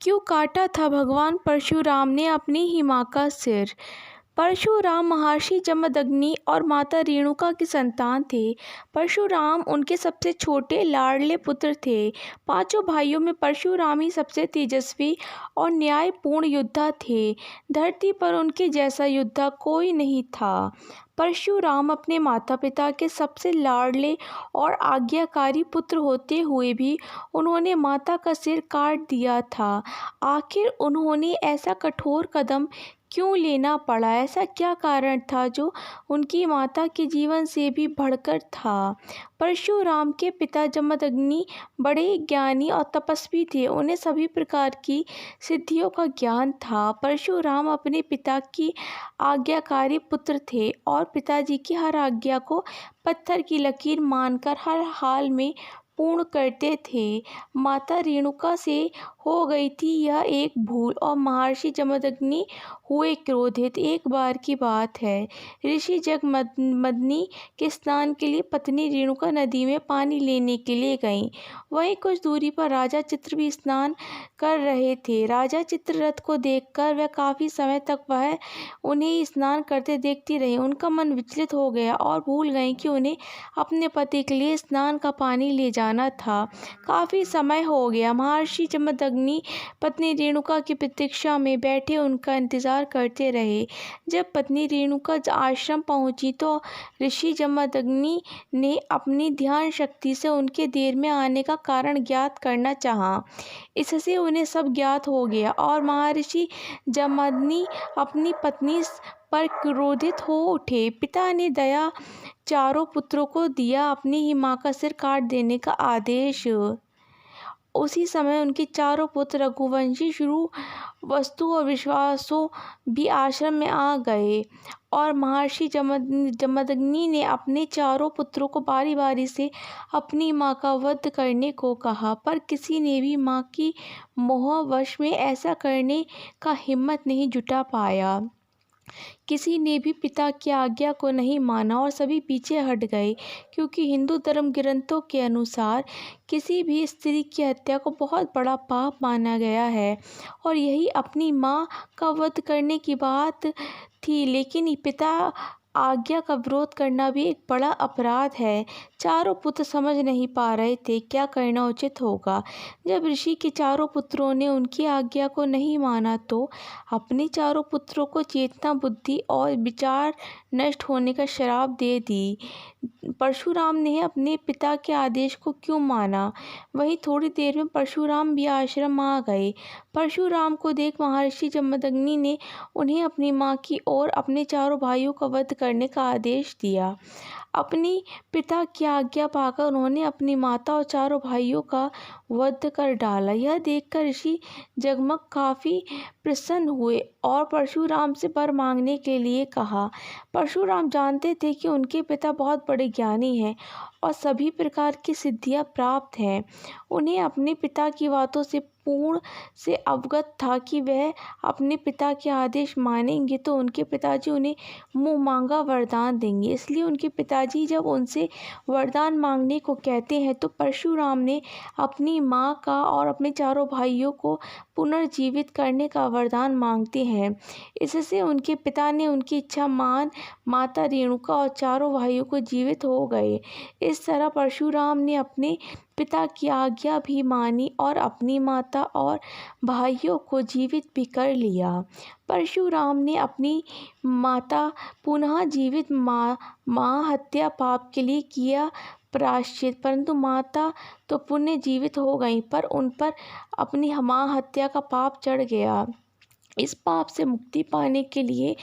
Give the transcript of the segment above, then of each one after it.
क्यों काटा था भगवान परशुराम ने अपनी ही माँ का सिर। परशुराम महर्षि जमदग्नि और माता रेणुका की संतान थे। परशुराम उनके सबसे छोटे लाडले पुत्र थे। पांचों भाइयों में परशुराम ही सबसे तेजस्वी और न्यायपूर्ण योद्धा थे। धरती पर उनके जैसा योद्धा कोई नहीं था। परशुराम अपने माता पिता के सबसे लाडले और आज्ञाकारी पुत्र होते हुए भी उन्होंने माता का सिर काट दिया था। आखिर उन्होंने ऐसा कठोर कदम क्यों लेना पड़ा? ऐसा क्या कारण था जो उनकी माता के जीवन से भी बढ़कर था? परशुराम के पिता जमदग्नि बड़े ज्ञानी और तपस्वी थे। उन्हें सभी प्रकार की सिद्धियों का ज्ञान था। परशुराम अपने पिता की आज्ञाकारी पुत्र थे और पिताजी की हर आज्ञा को पत्थर की लकीर मानकर हर हाल में पूर्ण करते थे। माता रेणुका से हो गई थी यह एक भूल और महर्षि जमदग्नि हुए क्रोधित। एक बार की बात है, ऋषि जमदग्नि के स्नान के लिए पत्नी रेणुका नदी में पानी लेने के लिए गईं। वहीं कुछ दूरी पर राजा चित्र भी स्नान कर रहे थे। राजा चित्ररथ को देखकर वह काफी समय तक वह उन्हें स्नान करते देखती रही। उनका मन विचलित हो गया और भूल गए कि उन्हें अपने पति के लिए स्नान का पानी ले जाना था। काफी समय हो गया। महर्षि जमदग्नि पत्नी रेणुका की प्रतीक्षा में बैठे उनका इंतजार करते रहे। जब पत्नी रेणुका आश्रम पहुंची तो ऋषि जमदग्नि ने अपनी ध्यान शक्ति से उनके देर में आने का कारण ज्ञात करना चाहा। इससे उन्हें सब ज्ञात हो गया और महर्षि जमदग्नि अपनी पत्नी पर क्रोधित हो उठे। पिता ने दया चारों पुत्रों को दिया अपनी ही माँ का सिर काट देने का आदेश। उसी समय उनके चारों पुत्र रघुवंशी शुरू वस्तु और विश्वासों भी आश्रम में आ गए और महर्षि जमदग्नि ने अपने चारों पुत्रों को बारी बारी से अपनी माँ का वध करने को कहा, पर किसी ने भी माँ की मोहवश में ऐसा करने का हिम्मत नहीं जुटा पाया। किसी ने भी पिता की आज्ञा को नहीं माना और सभी पीछे हट गए, क्योंकि हिंदू धर्म ग्रंथों के अनुसार किसी भी स्त्री की हत्या को बहुत बड़ा पाप माना गया है और यही अपनी माँ का वध करने की बात थी। लेकिन पिता आज्ञा का विरोध करना भी एक बड़ा अपराध है। चारों पुत्र समझ नहीं पा रहे थे क्या करना उचित होगा। जब ऋषि के चारों पुत्रों ने उनकी आज्ञा को नहीं माना तो अपने चारों पुत्रों को चेतना, बुद्धि और विचार नष्ट होने का श्राप दे दी। परशुराम ने अपने पिता के आदेश को क्यों माना? वहीं थोड़ी देर में परशुराम भी आश्रम आ गए। परशुराम को देख महर्षि जमदग्नि ने उन्हें अपनी माँ की और अपने चारों भाइयों का वध करने का आदेश दिया। अपनी पिता की आज्ञा पाकर उन्होंने अपनी माता और चारों भाइयों का वध कर डाला। यह देखकर ऋषि जगमग काफी प्रसन्न हुए और परशुराम से वर मांगने के लिए कहा। परशुराम जानते थे कि उनके पिता बहुत बड़े ज्ञानी हैं और सभी प्रकार की सिद्धियां प्राप्त हैं। उन्हें अपने पिता की बातों से पूर्ण से अवगत था कि वह अपने पिता के आदेश मानेंगे तो उनके पिताजी उन्हें मुंह मांगा वरदान देंगे। इसलिए उनके पिताजी जब उनसे वरदान मांगने को कहते हैं तो परशुराम ने अपनी माँ का और अपने चारों भाइयों को पुनर्जीवित करने का वरदान मांगते हैं। इससे उनके पिता ने उनकी इच्छा मान माता रेणुका और चारों भाइयों को जीवित हो गए। इस तरह परशुराम ने अपने पिता की आज्ञा भी मानी और अपनी माता और भाइयों को जीवित भी कर लिया। परशुराम ने अपनी माता पुनः जीवित माँ हत्या पाप के लिए किया प्रायश्चित, परंतु माता तो पुण्य जीवित हो गई पर उन पर अपनी माँ हत्या का पाप चढ़ गया। इस पाप से मुक्ति पाने के लिए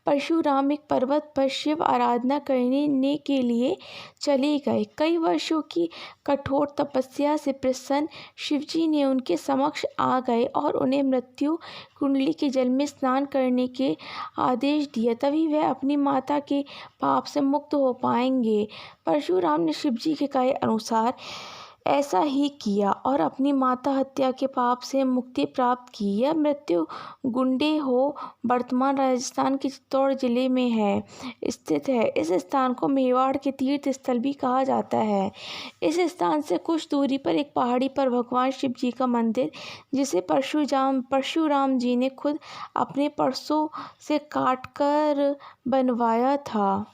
परशुराम एक पर्वत पर शिव आराधना करने के लिए चले गए। कई वर्षों की कठोर तपस्या से प्रसन्न शिवजी ने उनके समक्ष आ गए और उन्हें मृत्यु कुंडली के जल में स्नान करने के आदेश दिया। तभी वह अपनी माता के पाप से मुक्त हो पाएंगे। परशुराम ने शिवजी के कहे अनुसार ऐसा ही किया और अपनी माता हत्या के पाप से मुक्ति प्राप्त की। यह मृत्यु गुंडे हो वर्तमान राजस्थान के चित्तौड़ जिले में स्थित है। इस स्थान को मेवाड़ के तीर्थ स्थल भी कहा जाता है। इस स्थान से कुछ दूरी पर एक पहाड़ी पर भगवान शिव जी का मंदिर, जिसे परशुराम जी ने खुद अपने परसों से काट कर बनवाया था।